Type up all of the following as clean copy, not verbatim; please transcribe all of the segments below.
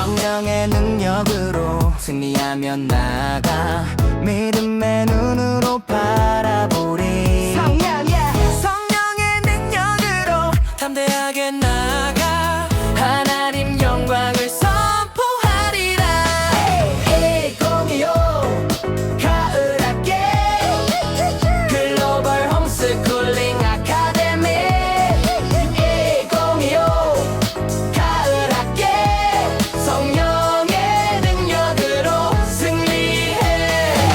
성령의 능력으로 승리하며 나아가 믿음의 눈으로 바라보리. 성령의 능력으로 담대하게 나아가 하나님 영광을 선포하리라. 2025 가을학기 글로벌 홈스쿨링 아카데미. 2025 가을학기 성령의 능력으로 승리해.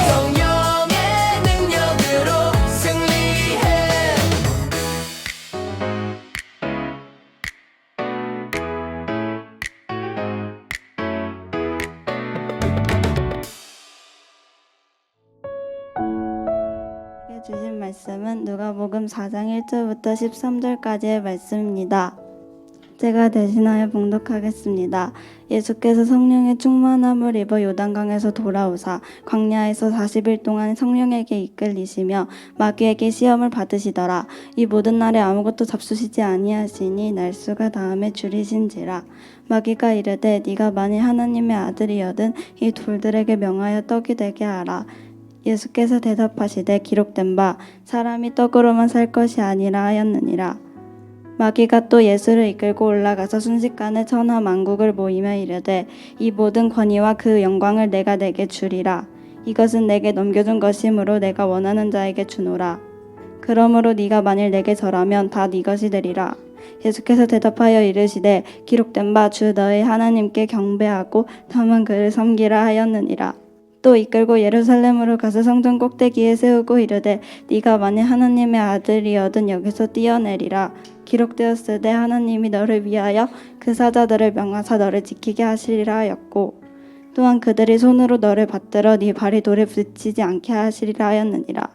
성령의 능력으로 승리해. 주신 말씀은 누가복음 4장 1절부터 13절까지의 말씀입니다. 제가 대신하여 봉독하겠습니다. 예수께서 성령의 충만함을 입어 요단강에서 돌아오사 광야에서 40일 동안 성령에게 이끌리시며 마귀에게 시험을 받으시더라. 이 모든 날에 아무것도 잡수시지 아니하시니 날수가 다음에 줄이신지라. 마귀가 이르되 네가 만일 하나님의 아들이여든 이 돌들에게 명하여 떡이 되게 하라. 예수께서 대답하시되 기록된 바 사람이 떡으로만 살 것이 아니라 하였느니라. 마귀가 또 예수를 이끌고 올라가서 순식간에 천하 만국을 모이며 이르되 이 모든 권위와 그 영광을 내가 내게 주리라. 이것은 내게 넘겨준 것이므로 내가 원하는 자에게 주노라. 그러므로 네가 만일 내게 절하면 다 네 것이 되리라. 예수께서 대답하여 이르시되 기록된 바 주 너의 하나님께 경배하고 다만 그를 섬기라 하였느니라. 또 이끌고 예루살렘으로 가서 성전 꼭대기에 세우고 이르되 네가 만일 하나님의 아들이여든 여기서 뛰어내리라. 기록되었으되 하나님이 너를 위하여 그 사자들을 명하사 너를 지키게 하시리라 하였고 또한 그들이 손으로 너를 받들어 네 발이 돌에 부딪히지 않게 하시리라 하였느니라.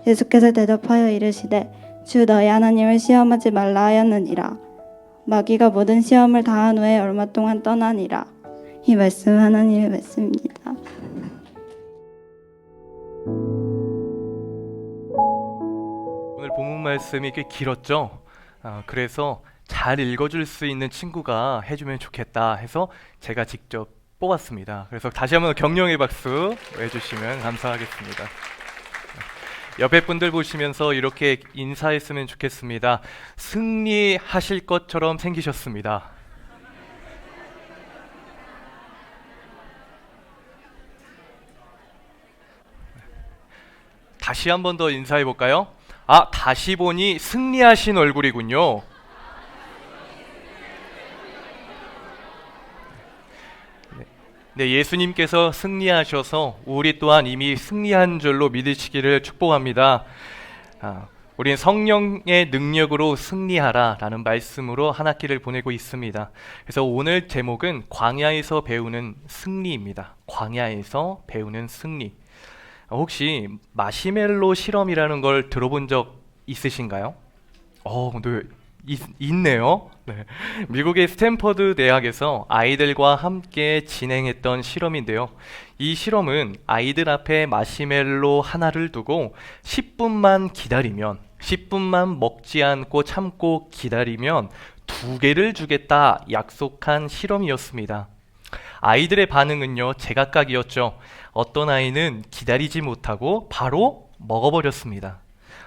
예수께서 대답하여 이르시되 주 너의 하나님을 시험하지 말라 하였느니라. 마귀가 모든 시험을 다한 후에 얼마 동안 떠나니라. 이 말씀 하나님의 말씀입니다. 오늘 본문 말씀이 꽤 길었죠? 그래서 잘 읽어줄 수 있는 친구가 해주면 좋겠다 해서 제가 직접 뽑았습니다. 그래서 다시 한번 격려의 박수 해주시면 감사하겠습니다. 옆에 분들 보시면서 이렇게 인사했으면 좋겠습니다. 승리하실 것처럼 생기셨습니다. 다시 한 번 더 인사해 볼까요? 다시 보니 승리하신 얼굴이군요. 네, 예수님께서 승리하셔서 우리 또한 이미 승리한 줄로 믿으시기를 축복합니다. 우린 성령의 능력으로 승리하라 라는 말씀으로 한 학기를 보내고 있습니다. 그래서 오늘 제목은 광야에서 배우는 승리입니다. 광야에서 배우는 승리. 혹시 마시멜로 실험이라는 걸 들어본 적 있으신가요? 네, 있네요. 네. 미국의 스탠퍼드 대학에서 아이들과 함께 진행했던 실험인데요. 이 실험은 아이들 앞에 마시멜로 하나를 두고 10분만 기다리면 10분만 먹지 않고 참고 기다리면 2개를 주겠다 약속한 실험이었습니다. 아이들의 반응은요, 제각각이었죠. 어떤 아이는 기다리지 못하고 바로 먹어버렸습니다.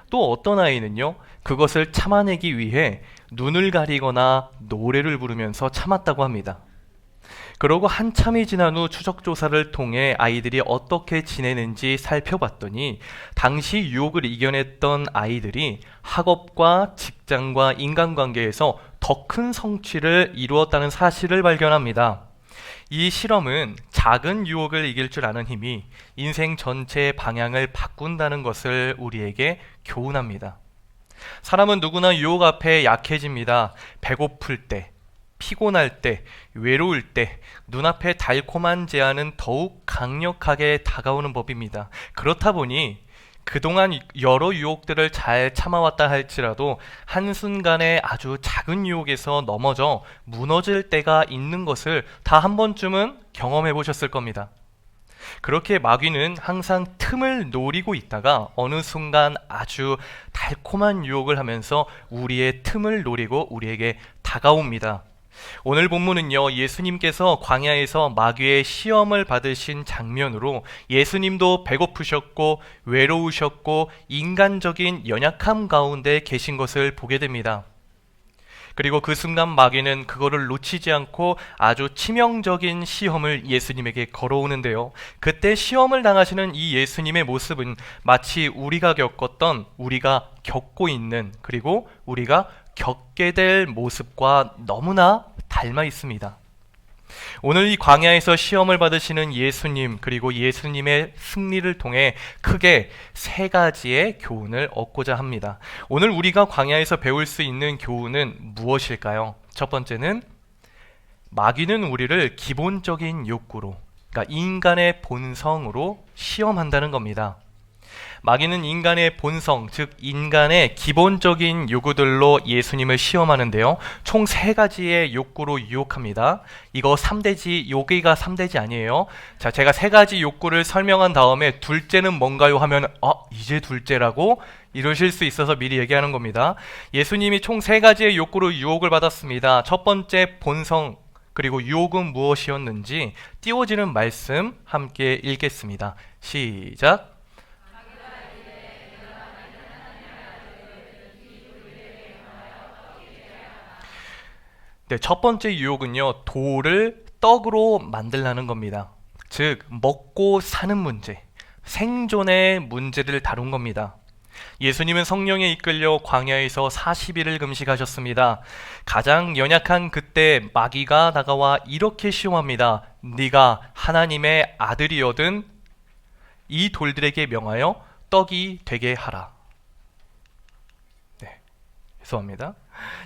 또 어떤 아이는요, 그것을 참아내기 위해 눈을 가리거나 노래를 부르면서 참았다고 합니다. 그러고 한참이 지난 후 추적조사를 통해 아이들이 어떻게 지내는지 살펴봤더니 당시 유혹을 이겨냈던 아이들이 학업과 직장과 인간관계에서 더 큰 성취를 이루었다는 사실을 발견합니다. 이 실험은 작은 유혹을 이길 줄 아는 힘이 인생 전체의 방향을 바꾼다는 것을 우리에게 교훈합니다. 사람은 누구나 유혹 앞에 약해집니다. 배고플 때, 피곤할 때, 외로울 때 눈앞에 달콤한 제안은 더욱 강력하게 다가오는 법입니다. 그렇다 보니 그동안 여러 유혹들을 잘 참아왔다 할지라도 한순간에 아주 작은 유혹에서 넘어져 무너질 때가 있는 것을 다 한 번쯤은 경험해 보셨을 겁니다. 그렇게 마귀는 항상 틈을 노리고 있다가 어느 순간 아주 달콤한 유혹을 하면서 우리의 틈을 노리고 우리에게 다가옵니다. 오늘 본문은요, 예수님께서 광야에서 마귀의 시험을 받으신 장면으로 예수님도 배고프셨고 외로우셨고 인간적인 연약함 가운데 계신 것을 보게 됩니다. 그리고 그 순간 마귀는 그거를 놓치지 않고 아주 치명적인 시험을 예수님에게 걸어오는데요. 그때 시험을 당하시는 이 예수님의 모습은 마치 우리가 겪었던, 우리가 겪고 있는, 그리고 우리가 겪게 될 모습과 너무나 닮아 있습니다. 오늘 이 광야에서 시험을 받으시는 예수님, 그리고 예수님의 승리를 통해 크게 세 가지의 교훈을 얻고자 합니다. 오늘 우리가 광야에서 배울 수 있는 교훈은 무엇일까요? 첫 번째는 마귀는 우리를 기본적인 욕구로, 그러니까 인간의 본성으로 시험한다는 겁니다. 마귀는 인간의 본성, 즉 인간의 기본적인 요구들로 예수님을 시험하는데요. 총 세 가지의 욕구로 유혹합니다. 이거 3대지, 여기가 3대지 아니에요. 자, 제가 세 가지 욕구를 설명한 다음에 둘째는 뭔가요? 하면 이제 둘째라고? 이러실 수 있어서 미리 얘기하는 겁니다. 예수님이 총 세 가지의 욕구로 유혹을 받았습니다. 첫 번째 본성, 그리고 유혹은 무엇이었는지 띄워지는 말씀 함께 읽겠습니다. 시작! 네, 첫 번째 유혹은요, 돌을 떡으로 만들라는 겁니다. 즉, 먹고 사는 문제, 생존의 문제를 다룬 겁니다. 예수님은 성령에 이끌려 광야에서 40일을 금식하셨습니다. 가장 연약한 그때 마귀가 다가와 이렇게 시험합니다. 네가 하나님의 아들이거든 이 돌들에게 명하여 떡이 되게 하라. 네, 죄송합니다.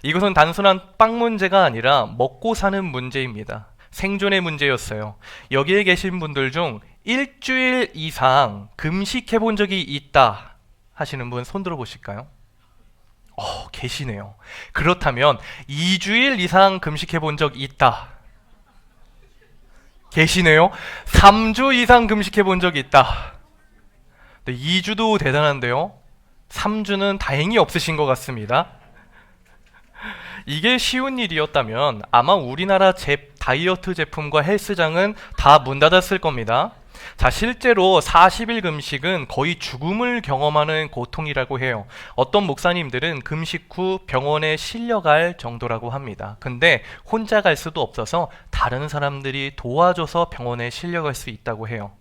이것은 단순한 빵 문제가 아니라 먹고 사는 문제입니다. 생존의 문제였어요. 여기에 계신 분들 중 일주일 이상 금식해 본 적이 있다 하시는 분 손 들어 보실까요? 계시네요. 그렇다면 2주일 이상 금식해 본 적 있다. 계시네요. 3주 이상 금식해 본 적 있다. 네, 2주도 대단한데요. 3주는 다행히 없으신 것 같습니다. 이게 쉬운 일이었다면 아마 우리나라 다이어트 제품과 헬스장은 다 문 닫았을 겁니다. 자, 실제로 40일 금식은 거의 죽음을 경험하는 고통이라고 해요. 어떤 목사님들은 금식 후 병원에 실려갈 정도라고 합니다. 근데 혼자 갈 수도 없어서 다른 사람들이 도와줘서 병원에 실려갈 수 있다고 해요.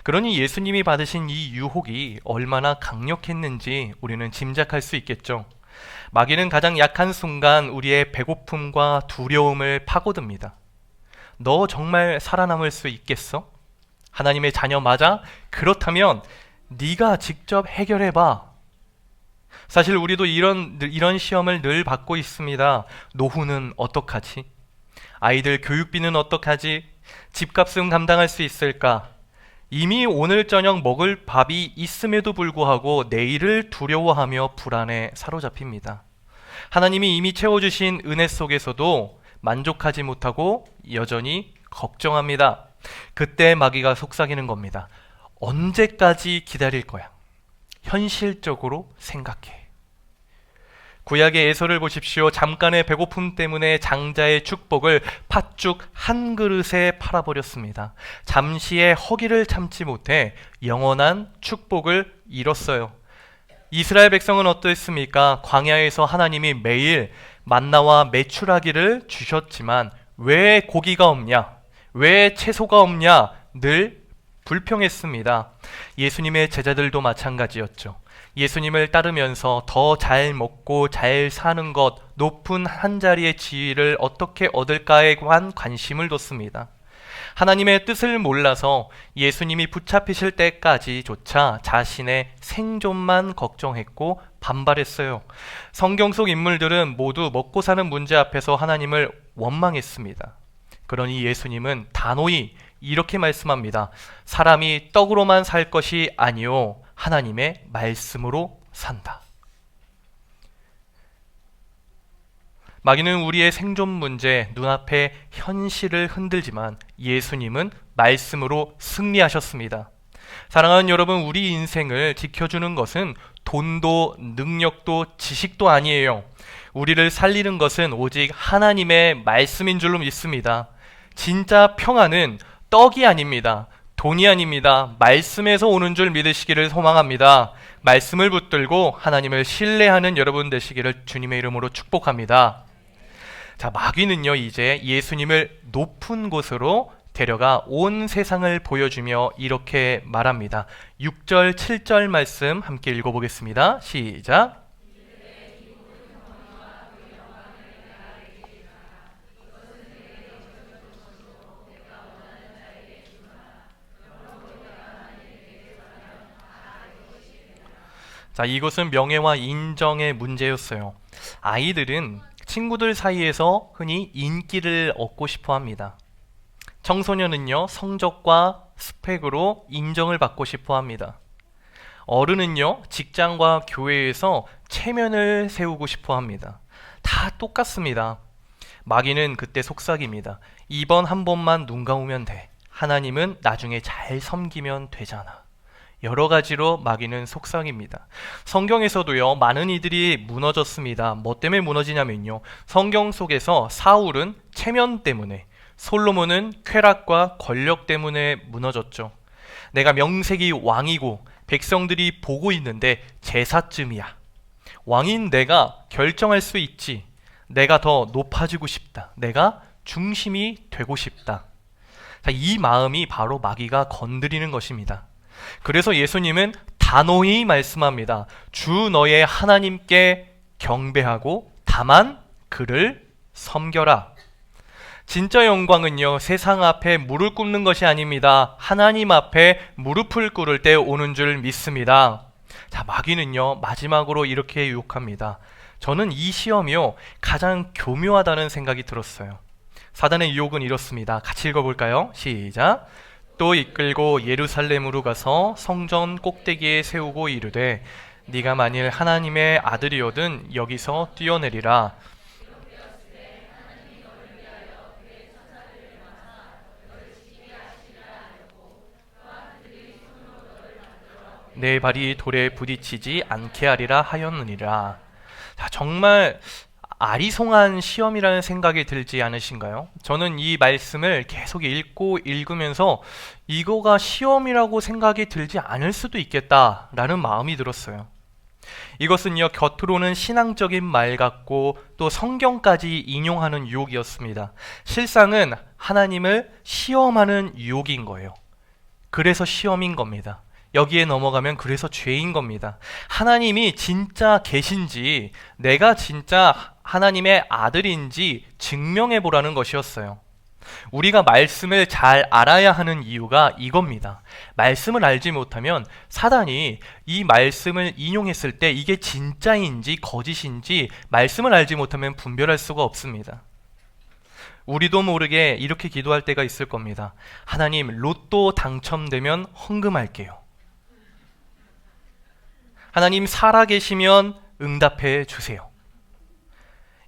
그러니 예수님이 받으신 이 유혹이 얼마나 강력했는지 우리는 짐작할 수 있겠죠. 마귀는 가장 약한 순간 우리의 배고픔과 두려움을 파고듭니다. 너 정말 살아남을 수 있겠어? 하나님의 자녀 맞아? 그렇다면 네가 직접 해결해봐. 사실 우리도 이런 시험을 늘 받고 있습니다. 노후는 어떡하지? 아이들 교육비는 어떡하지? 집값은 감당할 수 있을까? 이미 오늘 저녁 먹을 밥이 있음에도 불구하고 내일을 두려워하며 불안에 사로잡힙니다. 하나님이 이미 채워주신 은혜 속에서도 만족하지 못하고 여전히 걱정합니다. 그때 마귀가 속삭이는 겁니다. 언제까지 기다릴 거야? 현실적으로 생각해. 구약의 에서를 보십시오. 잠깐의 배고픔 때문에 장자의 축복을 팥죽 한 그릇에 팔아버렸습니다. 잠시의 허기를 참지 못해 영원한 축복을 잃었어요. 이스라엘 백성은 어땠습니까? 광야에서 하나님이 매일 만나와 메추라기를 주셨지만 왜 고기가 없냐? 왜 채소가 없냐? 늘 불평했습니다. 예수님의 제자들도 마찬가지였죠. 예수님을 따르면서 더 잘 먹고 잘 사는 것, 높은 한자리의 지위를 어떻게 얻을까에 관한 관심을 뒀습니다. 하나님의 뜻을 몰라서 예수님이 붙잡히실 때까지조차 자신의 생존만 걱정했고 반발했어요. 성경 속 인물들은 모두 먹고 사는 문제 앞에서 하나님을 원망했습니다. 그러니 예수님은 단호히 이렇게 말씀합니다. 사람이 떡으로만 살 것이 아니요 하나님의 말씀으로 산다. 마귀는 우리의 생존 문제, 눈앞의 현실을 흔들지만 예수님은 말씀으로 승리하셨습니다. 사랑하는 여러분, 우리 인생을 지켜주는 것은 돈도 능력도 지식도 아니에요. 우리를 살리는 것은 오직 하나님의 말씀인 줄로 믿습니다. 진짜 평안은 떡이 아닙니다. 돈이 아닙니다. 말씀에서 오는 줄 믿으시기를 소망합니다. 말씀을 붙들고 하나님을 신뢰하는 여러분 되시기를 주님의 이름으로 축복합니다. 자, 마귀는요, 이제 예수님을 높은 곳으로 데려가 온 세상을 보여주며 이렇게 말합니다. 6절, 7절 말씀 함께 읽어보겠습니다. 시작. 자, 이것은 명예와 인정의 문제였어요. 아이들은 친구들 사이에서 흔히 인기를 얻고 싶어 합니다. 청소년은요, 성적과 스펙으로 인정을 받고 싶어 합니다. 어른은요, 직장과 교회에서 체면을 세우고 싶어 합니다. 다 똑같습니다. 마귀는 그때 속삭입니다. 이번 한 번만 눈 감으면 돼. 하나님은 나중에 잘 섬기면 되잖아. 여러 가지로 마귀는 속삭입니다. 성경에서도요, 많은 이들이 무너졌습니다. 뭐 때문에 무너지냐면요, 성경 속에서 사울은 체면 때문에, 솔로몬은 쾌락과 권력 때문에 무너졌죠. 내가 명색이 왕이고 백성들이 보고 있는데 제사쯤이야. 왕인 내가 결정할 수 있지. 내가 더 높아지고 싶다. 내가 중심이 되고 싶다. 자, 이 마음이 바로 마귀가 건드리는 것입니다. 그래서 예수님은 단호히 말씀합니다. 주 너의 하나님께 경배하고 다만 그를 섬겨라. 진짜 영광은요, 세상 앞에 무릎 꿇는 것이 아닙니다. 하나님 앞에 무릎을 꿇을 때 오는 줄 믿습니다. 자, 마귀는요, 마지막으로 이렇게 유혹합니다. 저는 이 시험이요, 가장 교묘하다는 생각이 들었어요. 사단의 유혹은 이렇습니다. 같이 읽어볼까요? 시작. 또 이끌고 예루살렘으로 가서 성전 꼭대기에 세우고 이르되 네가 만일 하나님의 아들이거든 여기서 뛰어내리라. 내 발이 돌에 부딪히지 않게 하리라 하였느니라. 자, 정말 아리송한 시험이라는 생각이 들지 않으신가요? 저는 이 말씀을 계속 읽으면서 이거가 시험이라고 생각이 들지 않을 수도 있겠다라는 마음이 들었어요. 이것은요, 겉으로는 신앙적인 말 같고 또 성경까지 인용하는 유혹이었습니다. 실상은 하나님을 시험하는 유혹인 거예요. 그래서 시험인 겁니다. 여기에 넘어가면 그래서 죄인 겁니다. 하나님이 진짜 계신지, 내가 진짜 하나님의 아들인지 증명해 보라는 것이었어요. 우리가 말씀을 잘 알아야 하는 이유가 이겁니다. 말씀을 알지 못하면 사단이 이 말씀을 인용했을 때 이게 진짜인지 거짓인지 말씀을 알지 못하면 분별할 수가 없습니다. 우리도 모르게 이렇게 기도할 때가 있을 겁니다. 하나님, 로또 당첨되면 헌금할게요. 하나님, 살아계시면 응답해 주세요.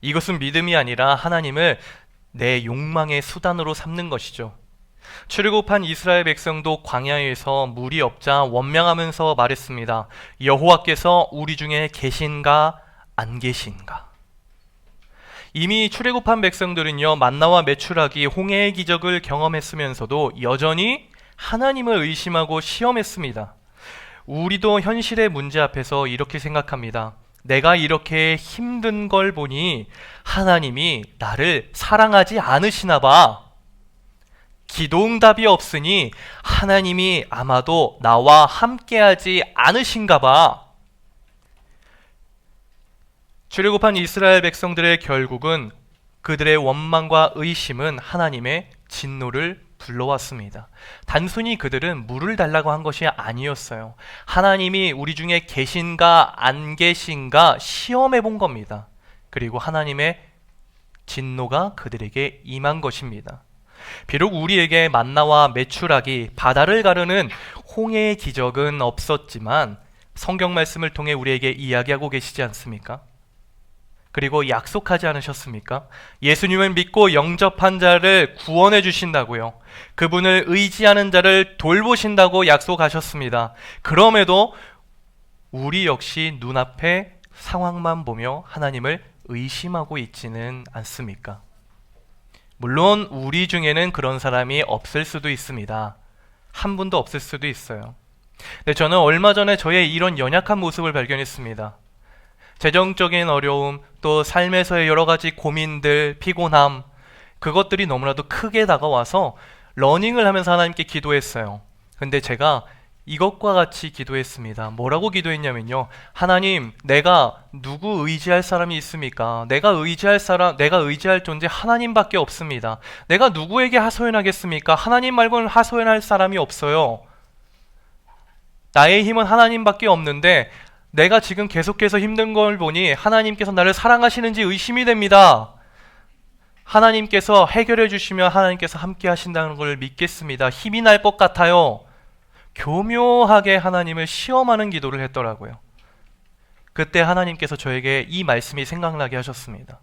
이것은 믿음이 아니라 하나님을 내 욕망의 수단으로 삼는 것이죠. 출애굽한 이스라엘 백성도 광야에서 물이 없자 원망하면서 말했습니다. 여호와께서 우리 중에 계신가 안 계신가? 이미 출애굽한 백성들은요, 만나와 메추라기, 홍해의 기적을 경험했으면서도 여전히 하나님을 의심하고 시험했습니다. 우리도 현실의 문제 앞에서 이렇게 생각합니다. 내가 이렇게 힘든 걸 보니 하나님이 나를 사랑하지 않으시나 봐. 기도응답이 없으니 하나님이 아마도 나와 함께하지 않으신가 봐. 출애굽한 이스라엘 백성들의 결국은 그들의 원망과 의심은 하나님의 진노를 불러왔습니다. 단순히 그들은 물을 달라고 한 것이 아니었어요. 하나님이 우리 중에 계신가 안 계신가 시험해 본 겁니다. 그리고 하나님의 진노가 그들에게 임한 것입니다. 비록 우리에게 만나와 메추라기, 바다를 가르는 홍해의 기적은 없었지만 성경 말씀을 통해 우리에게 이야기하고 계시지 않습니까? 그리고 약속하지 않으셨습니까? 예수님을 믿고 영접한 자를 구원해 주신다고요. 그분을 의지하는 자를 돌보신다고 약속하셨습니다. 그럼에도 우리 역시 눈앞에 상황만 보며 하나님을 의심하고 있지는 않습니까? 물론 우리 중에는 그런 사람이 없을 수도 있습니다. 한 분도 없을 수도 있어요. 근데 저는 얼마 전에 저의 이런 연약한 모습을 발견했습니다. 재정적인 어려움, 또 삶에서의 여러 가지 고민들, 피곤함, 그것들이 너무나도 크게 다가와서 러닝을 하면서 하나님께 기도했어요. 근데 제가 이것과 같이 기도했습니다. 뭐라고 기도했냐면요. 하나님, 내가 누구 의지할 사람이 있습니까? 내가 의지할 존재 하나님밖에 없습니다. 내가 누구에게 하소연하겠습니까? 하나님 말고는 하소연할 사람이 없어요. 나의 힘은 하나님밖에 없는데 내가 지금 계속해서 힘든 걸 보니 하나님께서 나를 사랑하시는지 의심이 됩니다. 하나님께서 해결해 주시면 하나님께서 함께 하신다는 걸 믿겠습니다. 힘이 날 것 같아요. 교묘하게 하나님을 시험하는 기도를 했더라고요. 그때 하나님께서 저에게 이 말씀이 생각나게 하셨습니다.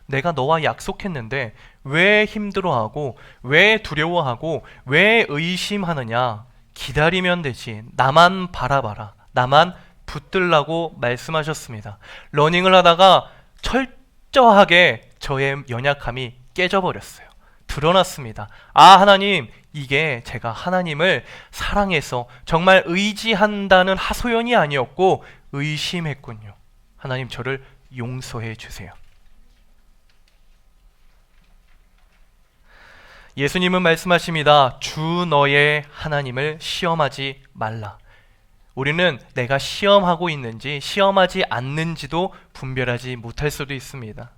내가 너와 약속했는데 왜 힘들어하고 왜 두려워하고 왜 의심하느냐? 기다리면 되지. 나만 바라봐라. 나만 붙들라고 말씀하셨습니다. 러닝을 하다가 철저하게 저의 연약함이 깨져버렸어요. 드러났습니다. 아, 하나님, 이게 제가 하나님을 사랑해서 정말 의지한다는 하소연이 아니었고 의심했군요. 하나님, 저를 용서해 주세요. 예수님은 말씀하십니다. 주 너의 하나님을 시험하지 말라. 우리는 내가 시험하고 있는지 시험하지 않는지도 분별하지 못할 수도 있습니다.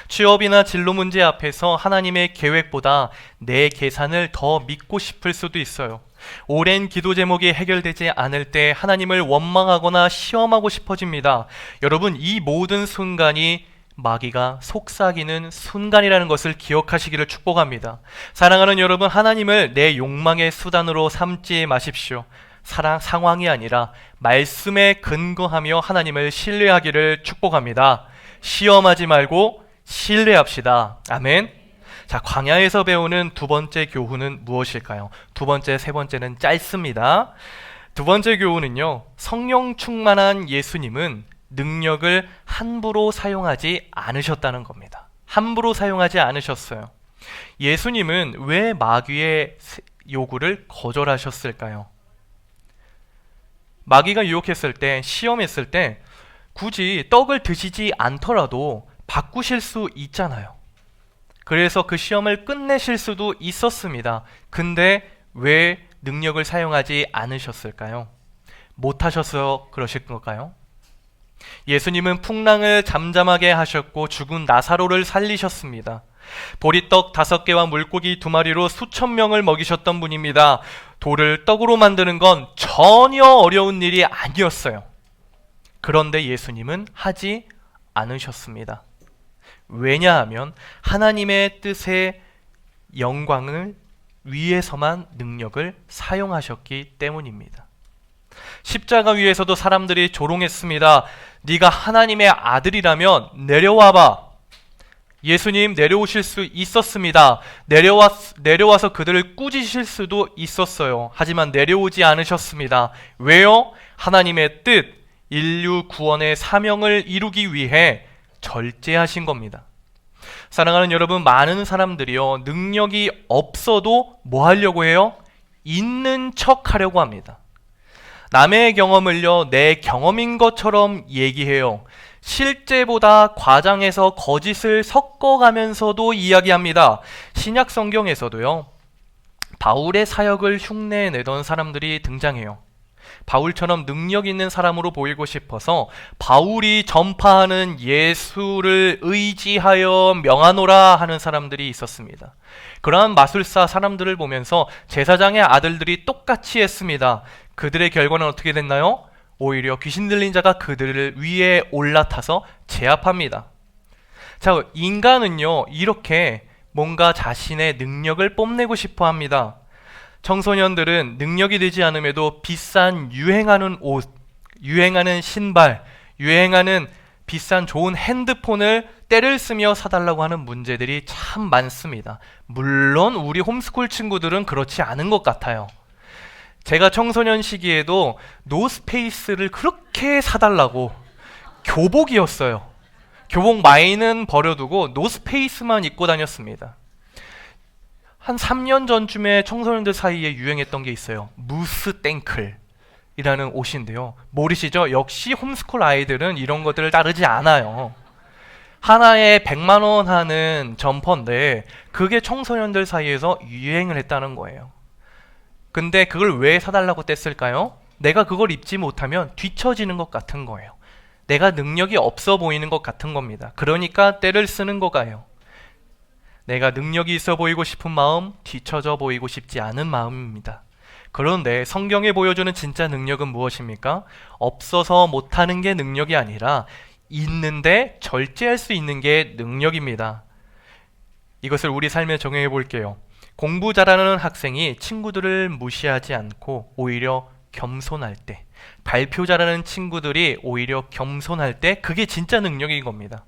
취업이나 진로 문제 앞에서 하나님의 계획보다 내 계산을 더 믿고 싶을 수도 있어요. 오랜 기도 제목이 해결되지 않을 때 하나님을 원망하거나 시험하고 싶어집니다. 여러분, 이 모든 순간이 마귀가 속삭이는 순간이라는 것을 기억하시기를 축복합니다. 사랑하는 여러분, 하나님을 내 욕망의 수단으로 삼지 마십시오. 상황이 아니라 말씀에 근거하며 하나님을 신뢰하기를 축복합니다. 시험하지 말고 신뢰합시다. 아멘. 자, 광야에서 배우는 두 번째 교훈은 무엇일까요? 두 번째, 세 번째는 짧습니다. 두 번째 교훈은요, 성령 충만한 예수님은 능력을 함부로 사용하지 않으셨다는 겁니다. 함부로 사용하지 않으셨어요. 예수님은 왜 마귀의 요구를 거절하셨을까요? 마귀가 유혹했을 때, 시험했을 때 굳이 떡을 드시지 않더라도 바꾸실 수 있잖아요. 그래서 그 시험을 끝내실 수도 있었습니다. 근데 왜 능력을 사용하지 않으셨을까요? 못하셔서 그러실 걸까요? 예수님은 풍랑을 잠잠하게 하셨고 죽은 나사로를 살리셨습니다. 보리떡 5개와 물고기 2마리로 수천 명을 먹이셨던 분입니다. 돌을 떡으로 만드는 건 전혀 어려운 일이 아니었어요. 그런데 예수님은 하지 않으셨습니다. 왜냐하면 하나님의 뜻의 영광을 위해서만 능력을 사용하셨기 때문입니다. 십자가 위에서도 사람들이 조롱했습니다. 네가 하나님의 아들이라면 내려와봐. 예수님 내려오실 수 있었습니다. 내려와서 그들을 꾸짖으실 수도 있었어요. 하지만 내려오지 않으셨습니다. 왜요? 하나님의 뜻, 인류 구원의 사명을 이루기 위해 절제하신 겁니다. 사랑하는 여러분, 많은 사람들이요, 능력이 없어도 뭐 하려고 해요? 있는 척 하려고 합니다. 남의 경험을요, 내 경험인 것처럼 얘기해요. 실제보다 과장해서 거짓을 섞어가면서도 이야기합니다. 신약 성경에서도요, 바울의 사역을 흉내내던 사람들이 등장해요. 바울처럼 능력 있는 사람으로 보이고 싶어서 바울이 전파하는 예수를 의지하여 명하노라 하는 사람들이 있었습니다. 그러한 마술사 사람들을 보면서 제사장의 아들들이 똑같이 했습니다. 그들의 결과는 어떻게 됐나요? 오히려 귀신 들린 자가 그들을 위에 올라타서 제압합니다. 자, 인간은요, 이렇게 뭔가 자신의 능력을 뽐내고 싶어 합니다. 청소년들은 능력이 되지 않음에도 비싼 유행하는 옷, 유행하는 신발, 유행하는 비싼 좋은 핸드폰을 때를 쓰며 사달라고 하는 문제들이 참 많습니다. 물론 우리 홈스쿨 친구들은 그렇지 않은 것 같아요. 제가 청소년 시기에도 노스페이스를 그렇게 사달라고, 교복이었어요. 교복 마이는 버려두고 노스페이스만 입고 다녔습니다. 한 3년 전쯤에 청소년들 사이에 유행했던 게 있어요. 무스 땡클이라는 옷인데요. 모르시죠? 역시 홈스쿨 아이들은 이런 것들을 따르지 않아요. 하나에 100만 원 하는 점퍼인데 그게 청소년들 사이에서 유행을 했다는 거예요. 근데 그걸 왜 사달라고 뗐을까요? 내가 그걸 입지 못하면 뒤처지는 것 같은 거예요. 내가 능력이 없어 보이는 것 같은 겁니다. 그러니까 때를 쓰는 거가요. 내가 능력이 있어 보이고 싶은 마음, 뒤처져 보이고 싶지 않은 마음입니다. 그런데 성경에 보여주는 진짜 능력은 무엇입니까? 없어서 못하는 게 능력이 아니라 있는데 절제할 수 있는 게 능력입니다. 이것을 우리 삶에 적용해 볼게요. 공부 잘하는 학생이 친구들을 무시하지 않고 오히려 겸손할 때, 발표 잘하는 친구들이 오히려 겸손할 때, 그게 진짜 능력인 겁니다.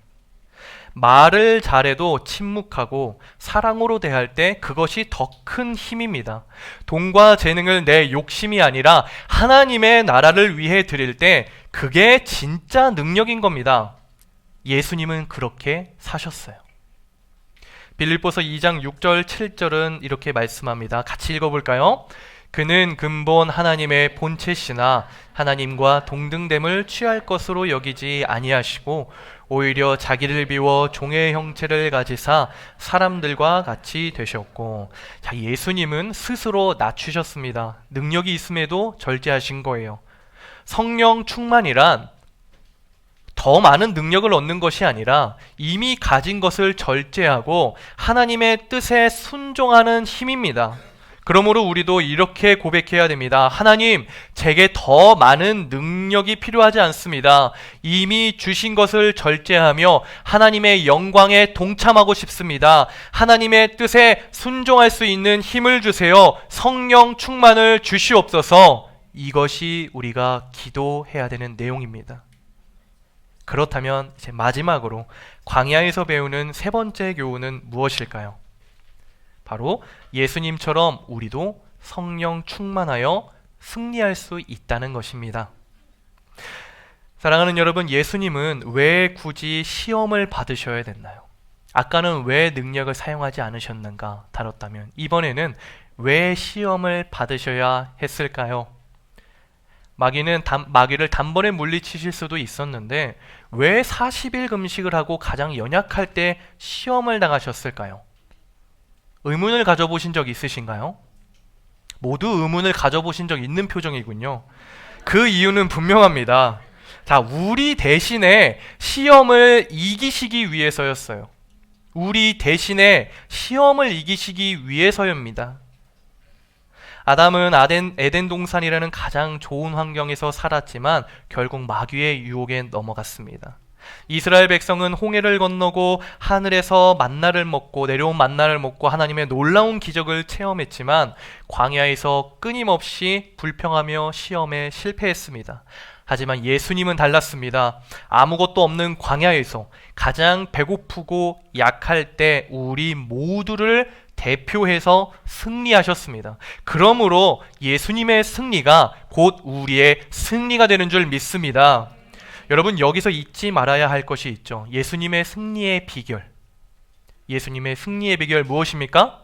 말을 잘해도 침묵하고 사랑으로 대할 때 그것이 더 큰 힘입니다. 돈과 재능을 내 욕심이 아니라 하나님의 나라를 위해 드릴 때 그게 진짜 능력인 겁니다. 예수님은 그렇게 사셨어요. 빌립보서 2장 6절 7절은 이렇게 말씀합니다. 같이 읽어볼까요? 그는 근본 하나님의 본체시나 하나님과 동등됨을 취할 것으로 여기지 아니하시고 오히려 자기를 비워 종의 형체를 가지사 사람들과 같이 되셨고, 자, 예수님은 스스로 낮추셨습니다. 능력이 있음에도 절제하신 거예요. 성령 충만이란 더 많은 능력을 얻는 것이 아니라 이미 가진 것을 절제하고 하나님의 뜻에 순종하는 힘입니다. 그러므로 우리도 이렇게 고백해야 됩니다. 하나님, 제게 더 많은 능력이 필요하지 않습니다. 이미 주신 것을 절제하며 하나님의 영광에 동참하고 싶습니다. 하나님의 뜻에 순종할 수 있는 힘을 주세요. 성령 충만을 주시옵소서. 이것이 우리가 기도해야 되는 내용입니다. 그렇다면 이제 마지막으로 광야에서 배우는 세 번째 교훈은 무엇일까요? 바로 예수님처럼 우리도 성령 충만하여 승리할 수 있다는 것입니다. 사랑하는 여러분, 예수님은 왜 굳이 시험을 받으셔야 됐나요? 아까는 왜 능력을 사용하지 않으셨는가 다뤘다면, 이번에는 왜 시험을 받으셔야 했을까요? 마귀를 단번에 물리치실 수도 있었는데 왜 40일 금식을 하고 가장 연약할 때 시험을 당하셨을까요? 의문을 가져보신 적 있으신가요? 모두 의문을 가져보신 적 있는 표정이군요. 그 이유는 분명합니다. 자, 우리 대신에 시험을 이기시기 위해서였어요. 우리 대신에 시험을 이기시기 위해서입니다. 아담은 에덴 동산이라는 가장 좋은 환경에서 살았지만 결국 마귀의 유혹에 넘어갔습니다. 이스라엘 백성은 홍해를 건너고 하늘에서 만나를 먹고 내려온 만나를 먹고 하나님의 놀라운 기적을 체험했지만 광야에서 끊임없이 불평하며 시험에 실패했습니다. 하지만 예수님은 달랐습니다. 아무것도 없는 광야에서 가장 배고프고 약할 때 우리 모두를 대표해서 승리하셨습니다. 그러므로 예수님의 승리가 곧 우리의 승리가 되는 줄 믿습니다. 여러분, 여기서 잊지 말아야 할 것이 있죠. 예수님의 승리의 비결. 예수님의 승리의 비결 무엇입니까?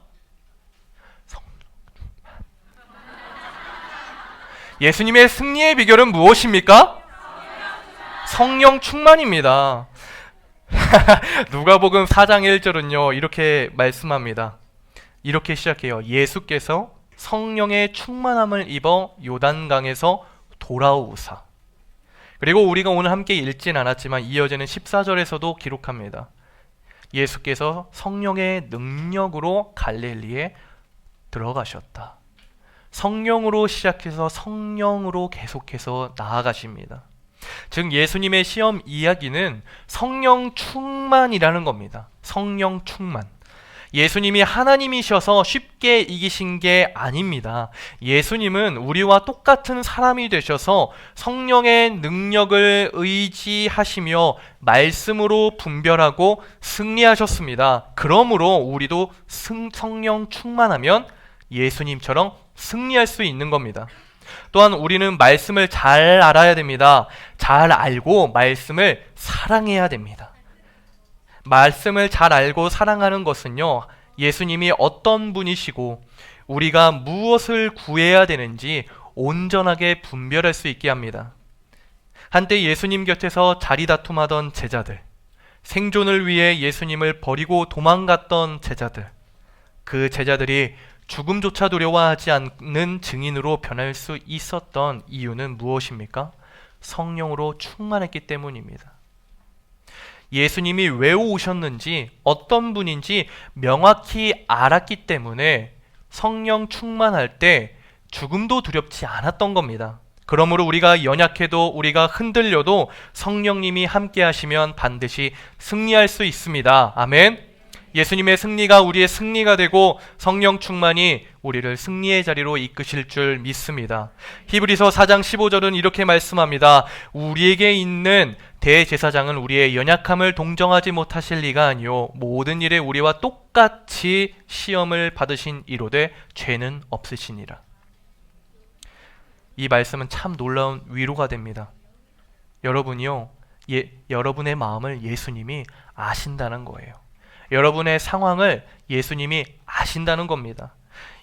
예수님의 승리의 비결은 무엇입니까? 성령 충만입니다. 누가복음 4장 1절은요 이렇게 말씀합니다. 이렇게 시작해요. 예수께서 성령의 충만함을 입어 요단강에서 돌아오사. 그리고 우리가 오늘 함께 읽진 않았지만 이어지는 14절에서도 기록합니다. 예수께서 성령의 능력으로 갈릴리에 들어가셨다. 성령으로 시작해서 성령으로 계속해서 나아가십니다. 즉 예수님의 시험 이야기는 성령 충만이라는 겁니다. 성령 충만. 예수님이 하나님이셔서 쉽게 이기신 게 아닙니다. 예수님은 우리와 똑같은 사람이 되셔서 성령의 능력을 의지하시며 말씀으로 분별하고 승리하셨습니다. 그러므로 우리도 성령 충만하면 예수님처럼 승리할 수 있는 겁니다. 또한 우리는 말씀을 잘 알아야 됩니다. 잘 알고 말씀을 사랑해야 됩니다. 말씀을 잘 알고 사랑하는 것은요, 예수님이 어떤 분이시고 우리가 무엇을 구해야 되는지 온전하게 분별할 수 있게 합니다. 한때 예수님 곁에서 자리다툼하던 제자들, 생존을 위해 예수님을 버리고 도망갔던 제자들, 그 제자들이 죽음조차 두려워하지 않는 증인으로 변할 수 있었던 이유는 무엇입니까? 성령으로 충만했기 때문입니다. 예수님이 왜 오셨는지, 어떤 분인지 명확히 알았기 때문에 성령 충만할 때 죽음도 두렵지 않았던 겁니다. 그러므로 우리가 연약해도, 우리가 흔들려도 성령님이 함께 하시면 반드시 승리할 수 있습니다. 아멘. 예수님의 승리가 우리의 승리가 되고 성령 충만이 우리를 승리의 자리로 이끄실 줄 믿습니다. 히브리서 4장 15절은 이렇게 말씀합니다. 우리에게 있는 대제사장은 우리의 연약함을 동정하지 못하실 리가 아니요 모든 일에 우리와 똑같이 시험을 받으신 이로되 죄는 없으시니라. 이 말씀은 참 놀라운 위로가 됩니다. 여러분이요, 여러분의 마음을 예수님이 아신다는 거예요. 여러분의 상황을 예수님이 아신다는 겁니다.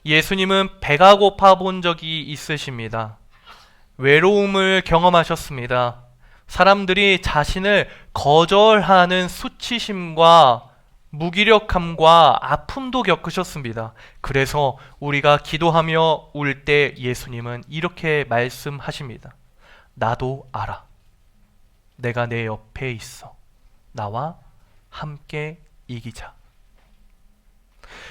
예수님은 배가 고파 본 적이 있으십니다. 외로움을 경험하셨습니다. 사람들이 자신을 거절하는 수치심과 무기력함과 아픔도 겪으셨습니다. 그래서 우리가 기도하며 울 때 예수님은 이렇게 말씀하십니다. 나도 알아. 내가 내 옆에 있어. 나와 함께 이기자.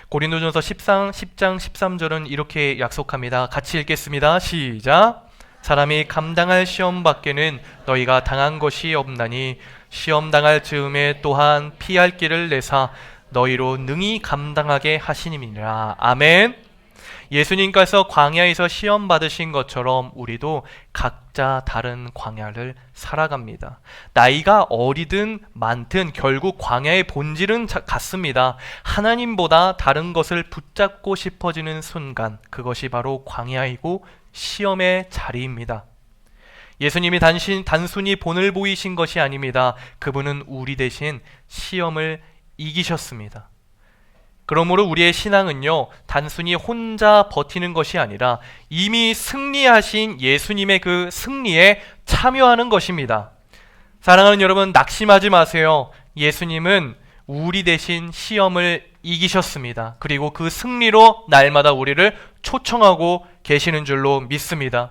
고린도전서 10장 13절은 이렇게 약속합니다. 같이 읽겠습니다. 시작. 사람이 감당할 시험 밖에는 너희가 당한 것이 없나니 시험 당할 즈음에 또한 피할 길을 내사 너희로 능히 감당하게 하시님이니라. 아멘. 예수님께서 광야에서 시험 받으신 것처럼 우리도 각자 다른 광야를 살아갑니다. 나이가 어리든 많든 결국 광야의 본질은 같습니다. 하나님보다 다른 것을 붙잡고 싶어지는 순간, 그것이 바로 광야이고 시험의 자리입니다. 예수님이 단순히 본을 보이신 것이 아닙니다. 그분은 우리 대신 시험을 이기셨습니다. 그러므로 우리의 신앙은요, 단순히 혼자 버티는 것이 아니라 이미 승리하신 예수님의 그 승리에 참여하는 것입니다. 사랑하는 여러분, 낙심하지 마세요. 예수님은 우리 대신 시험을 이기셨습니다. 그리고 그 승리로 날마다 우리를 초청하고 계시는 줄로 믿습니다.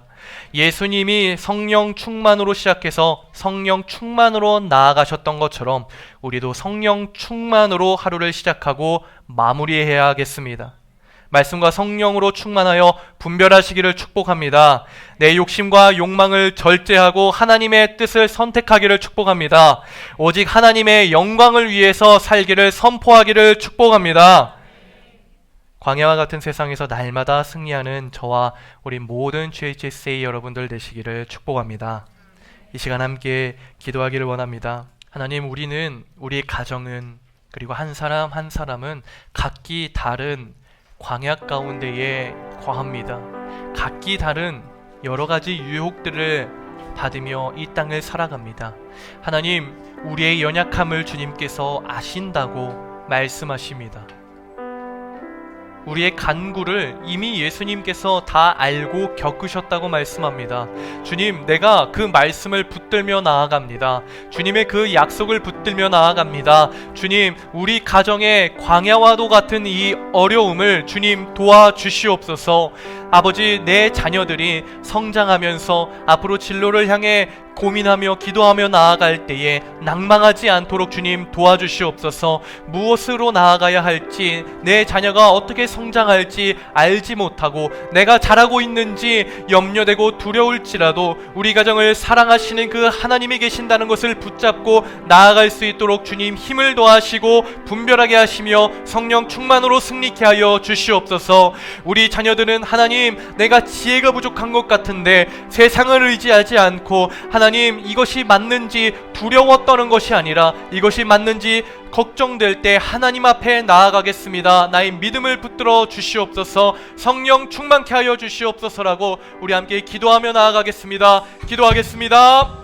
예수님이 성령 충만으로 시작해서 성령 충만으로 나아가셨던 것처럼 우리도 성령 충만으로 하루를 시작하고 마무리해야 하겠습니다. 말씀과 성령으로 충만하여 분별하시기를 축복합니다. 내 욕심과 욕망을 절제하고 하나님의 뜻을 선택하기를 축복합니다. 오직 하나님의 영광을 위해서 살기를 선포하기를 축복합니다. 광야와 같은 세상에서 날마다 승리하는 저와 우리 모든 GHSA 여러분들 되시기를 축복합니다. 이 시간 함께 기도하기를 원합니다. 하나님, 우리는, 우리 가정은, 그리고 한 사람 한 사람은 각기 다른 광야 가운데에 거합니다. 각기 다른 여러 가지 유혹들을 받으며 이 땅을 살아갑니다. 하나님, 우리의 연약함을 주님께서 아신다고 말씀하십니다. 우리의 간구를 이미 예수님께서 다 알고 겪으셨다고 말씀합니다. 주님, 내가 그 말씀을 붙들며 나아갑니다. 주님의 그 약속을 붙들며 나아갑니다. 주님, 우리 가정의 광야와도 같은 이 어려움을 주님 도와주시옵소서. 아버지, 내 자녀들이 성장하면서 앞으로 진로를 향해 고민하며 기도하며 나아갈 때에 낭망하지 않도록 주님 도와주시옵소서. 무엇으로 나아가야 할지, 내 자녀가 어떻게 성장할지 알지 못하고 내가 잘하고 있는지 염려되고 두려울지라도 우리 가정을 사랑하시는 그 하나님이 계신다는 것을 붙잡고 나아갈 수 있도록 주님 힘을 더하시고 분별하게 하시며 성령 충만으로 승리케 하여 주시옵소서. 우리 자녀들은 하나님, 내가 지혜가 부족한 것 같은데 세상을 의지하지 않고 하나님, 이것이 맞는지 두려워 떠는 것이 아니라 이것이 맞는지 걱정될 때 하나님 앞에 나아가겠습니다. 나의 믿음을 붙들어 주시옵소서. 성령 충만케 하여 주시옵소서라고 우리 함께 기도하며 나아가겠습니다. 기도하겠습니다.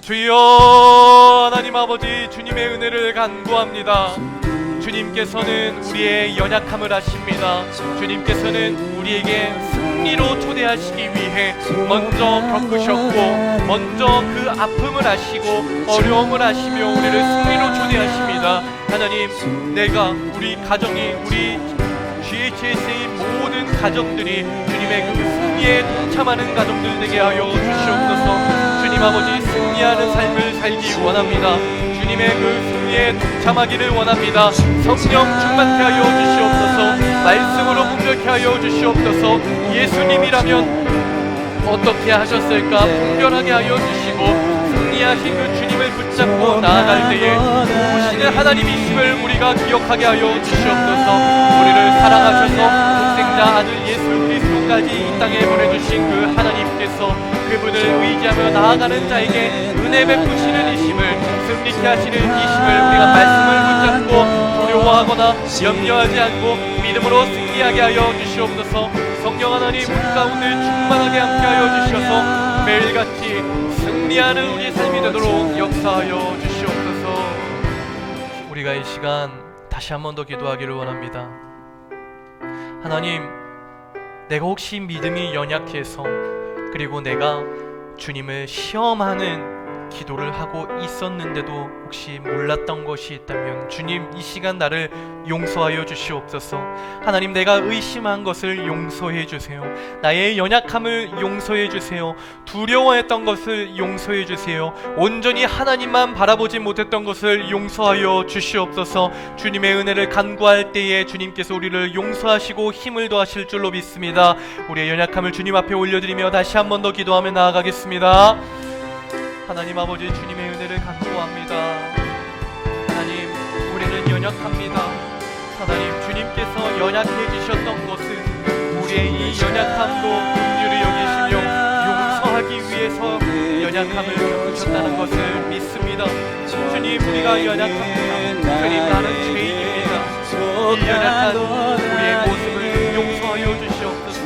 주여 하나님 아버지 주님의 은혜를 간구합니다. 주님께서는 우리의 연약함을 아십니다. 주님께서는 우리에게 승리로 초대하시기 위해 먼저 겪으셨고 먼저 그 아픔을 아시고 어려움을 아시며 우리를 승리로 초대하십니다. 하나님, 내가 우리 가정이 우리 GHS의 모든 가정들이 주님의 그 승리에 동참하는 가정들 되게 하여 주시옵소서. 주님 아버지 승리하는 삶을 살기 원합니다. 주님의 그 승리에 동참하기를 원합니다. 성령 충만케 하여 주시옵소서. 말씀으로 풍족케 하여 주시옵소서. 예수님이라면 어떻게 하셨을까 분별하게 하여 주시고 승리하신 그 주님을 붙잡고 나아갈 때에 오시는 하나님이심을 우리가 기억하게 하여 주시옵소서. 우리를 사랑하셔서 독생자 아들 예수 그리스도까지 이 땅에 보내주신 그 하나님께서 그분을 의지하며 나아가는 자에게 은혜 베푸시는 이심을, 승리케 하시는 이심을 우리가 말씀을 붙잡고 두려워하거나 염려하지 않고 믿음으로 승리하게 하여 주시옵소서. 성령 하나님, 우리 가운데 충만하게 함께하여 주셔서 매일같이 승리하는 우리의 삶이 되도록 역사하여 주시옵소서. 우리가 이 시간 다시 한 번 더 기도하기를 원합니다. 하나님, 내가 혹시 믿음이 연약해서 그리고 내가 주님을 시험하는 기도를 하고 있었는데도 혹시 몰랐던 것이 있다면 주님, 이 시간 나를 용서하여 주시옵소서. 하나님, 내가 의심한 것을 용서해 주세요. 나의 연약함을 용서해 주세요. 두려워했던 것을 용서해 주세요. 온전히 하나님만 바라보지 못했던 것을 용서하여 주시옵소서. 주님의 은혜를 간구할 때에 주님께서 우리를 용서하시고 힘을 더하실 줄로 믿습니다. 우리의 연약함을 주님 앞에 올려드리며 다시 한 번 더 기도하며 나아가겠습니다. 하나님 아버지, 주님의 은혜를 간구합니다. 하나님, 우리는 연약합니다. 하나님, 주님께서 연약해지셨던 것은 우리의 이 연약함도 긍휼히 여기시며 용서하기 위해서 연약함을 겪으셨다는 것을 믿습니다. 주님, 우리가 연약합니다. 주님, 나는 죄인입니다. 이 연약한 우리의 모습을 용서하여 주시옵소서.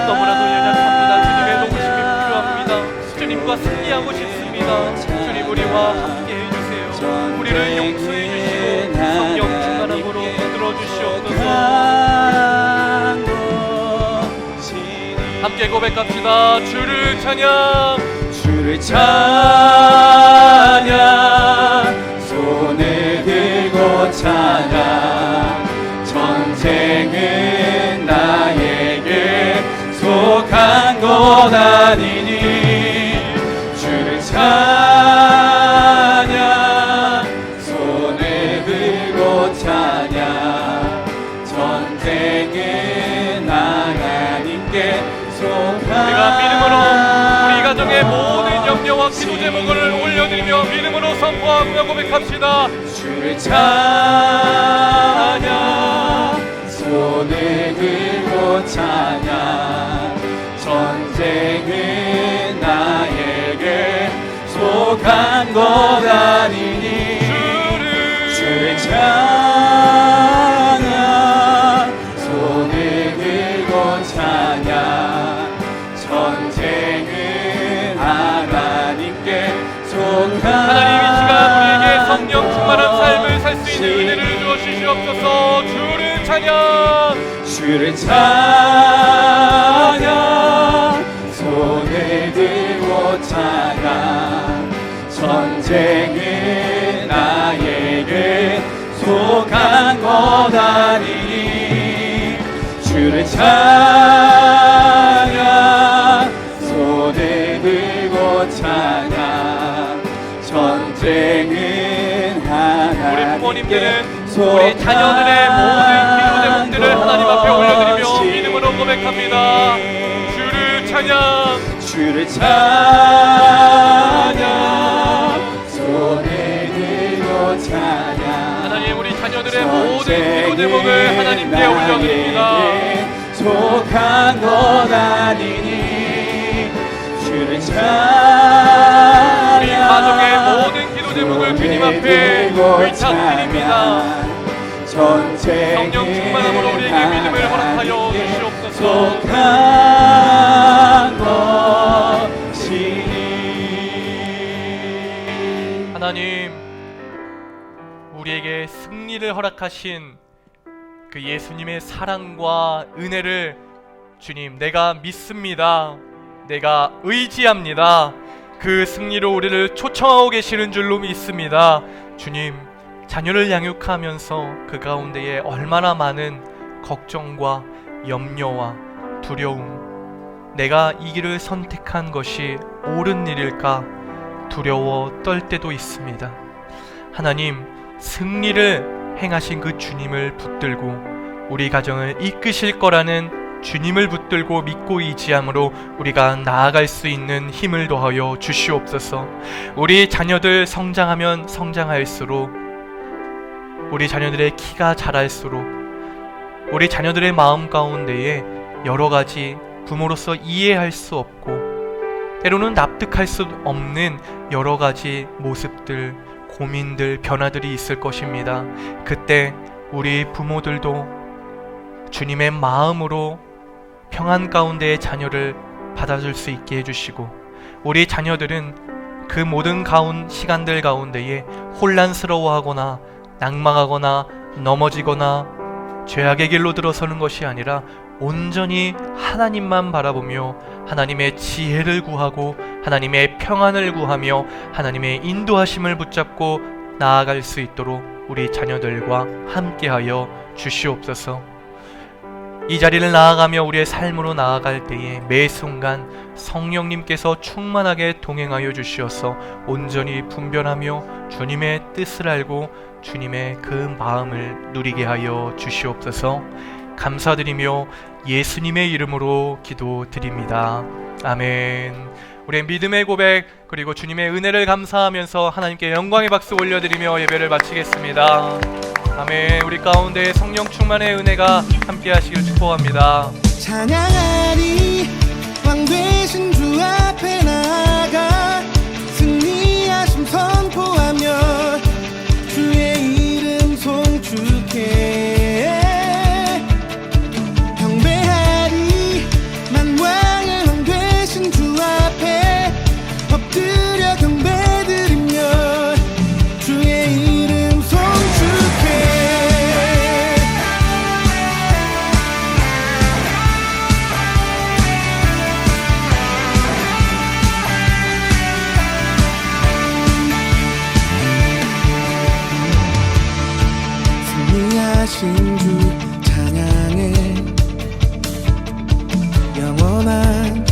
너무나도 연약합니다. 주님의 도우심이 필요합니다. 주님과 승리하고 싶습니다. 주님, 우리와 함께 해주세요. 우리를 용서해 주시고 성령 충만함으로 만들어 주시옵소서. 함께 고백합시다. 주를 찬양, 주를 찬양, 손을 들고 찬양. 전쟁은 나에게 속한 것 아니니 주를 찬양, 손을 들고 찬양. 전쟁은 하나님께 속한. 우리가 믿음으로 우리 가정의 모든 염려와 기도 제목을 올려드리며 믿음으로 선포하며 고백합시다. 주를 찬양, 손을 들고 찬양. 전쟁은 나에게 속한 것 아니니 주를 찬양, 손을 들고 찬양. 전쟁은 하나님께 속한. 하나님, 이 시간 우리에게 성령 충만한 삶을 살 수 있는 은혜를 주어 주시옵소서. 주를 찬양, 주를 찬양, 손을 들고 찬양. 전쟁은 나에게 속한 것 아니니 주를 찬양, 손을 들고 찬양. 전쟁은 우리 부모님들은 하나님께 우리 자녀들의 모든 기도 제목들을 하나님 앞에 올려드리며 믿음으로 고백합니다. 주를 찬양, 주를 찬양, 손을 들고 찬양. 하나님, 우리 자녀들의 모든 기도 제목을 하나님께 올려드립니다. 속한 것 아니니 주를 찬양. 우리 가정의 모든 기도 제목을 주님 앞에 의탁드립니다. 성령 충만함으로 우리에게 믿음을 허락하여 주시옵소서. 속한 것이니 허락하신 그 예수님의 사랑과 은혜를 주님, 내가 믿습니다. 내가 의지합니다. 그 승리로 우리를 초청하고 계시는 줄로 믿습니다. 주님, 자녀를 양육하면서 그 가운데에 얼마나 많은 걱정과 염려와 두려움, 내가 이 길을 선택한 것이 옳은 일일까 두려워 떨 때도 있습니다. 하나님, 승리를 행하신 그 주님을 붙들고 우리 가정을 이끄실 거라는 주님을 붙들고 믿고 의지함으로 우리가 나아갈 수 있는 힘을 더하여 주시옵소서. 우리 자녀들 성장하면 성장할수록, 우리 자녀들의 키가 자랄수록 우리 자녀들의 마음 가운데에 여러 가지 부모로서 이해할 수 없고 때로는 납득할 수 없는 여러 가지 모습들, 고민들, 변화들이 있을 것입니다. 그때 우리 부모들도 주님의 마음으로 평안 가운데의 자녀를 받아줄 수 있게 해주시고, 우리 자녀들은 그 모든 시간들 가운데에 혼란스러워하거나 낭망하거나 넘어지거나 죄악의 길로 들어서는 것이 아니라 온전히 하나님만 바라보며 하나님의 지혜를 구하고 하나님의 평안을 구하며 하나님의 인도하심을 붙잡고 나아갈 수 있도록 우리 자녀들과 함께하여 주시옵소서. 이 자리를 나아가며 우리의 삶으로 나아갈 때에 매 순간 성령님께서 충만하게 동행하여 주시어서 온전히 분별하며 주님의 뜻을 알고 주님의 그 마음을 누리게 하여 주시옵소서. 감사드리며 예수님의 이름으로 기도드립니다. 아멘. 우리의 믿음의 고백 그리고 주님의 은혜를 감사하면서 하나님께 영광의 박수 올려드리며 예배를 마치겠습니다. 아멘. 우리 가운데 성령 충만의 은혜가 함께 하시길 축복합니다. 찬양하리 왕 되신 주 앞에 나아가 승리하심 선포하며 주의 이름 송축해 경배하리 만왕의 왕 되신 주 앞에 엎드려 경배드리며 주의 이름 송축해 승리하신 주 찬양해 영원한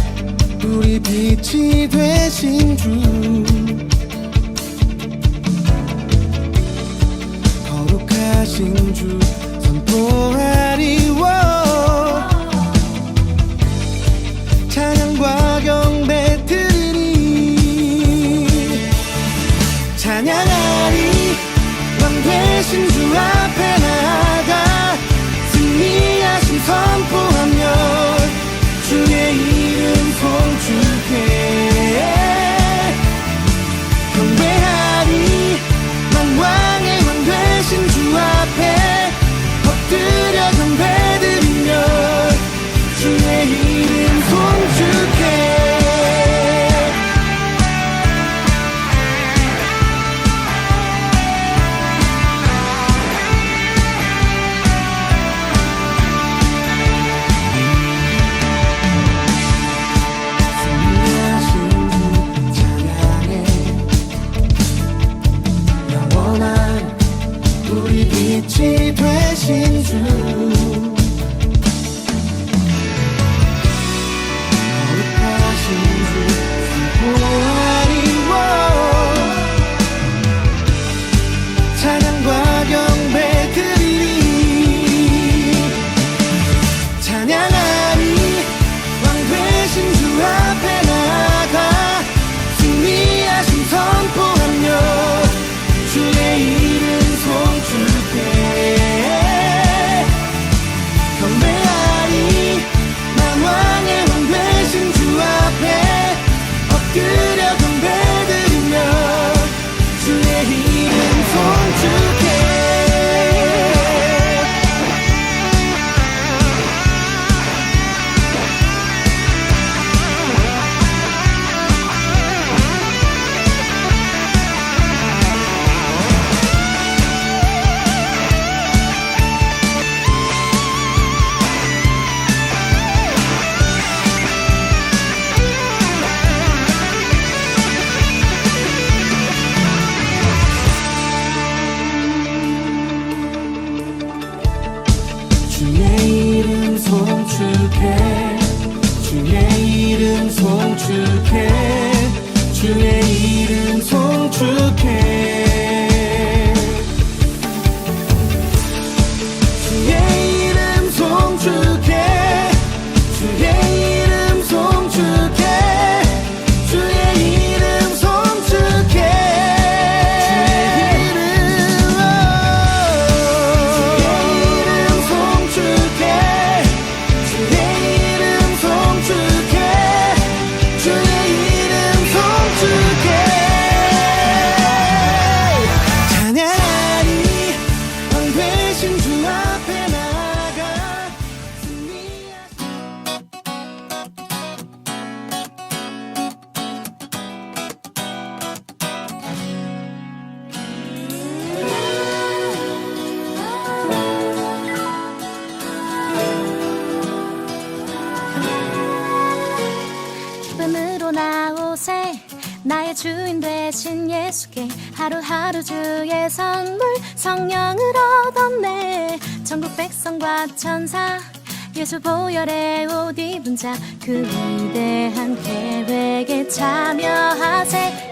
우리 빛이 되신 주 거룩하신 주 선포하리워 찬양과 경배 드리리 찬양하리 왕 되신 주 앞에 나아가 승리하심 선포하며 주의 이름 송축해 경배하리 만왕의 왕 되신 주 앞에 엎드려 경배드리며 주의 이름 송축해 빛이 되신 주 거룩하신 주 선포하리워 찬양과 경배 드리리 찬양하리 왕 되신 주 앞에 나아가 승리하심 선포하며 주의 이름 송축해 나의 주인 되신 예수께 하루하루 주의 선물 성령을 얻었네. 전국 백성과 천사 예수 보혈의 옷 입은 자 그 위대한 계획에 참여하세.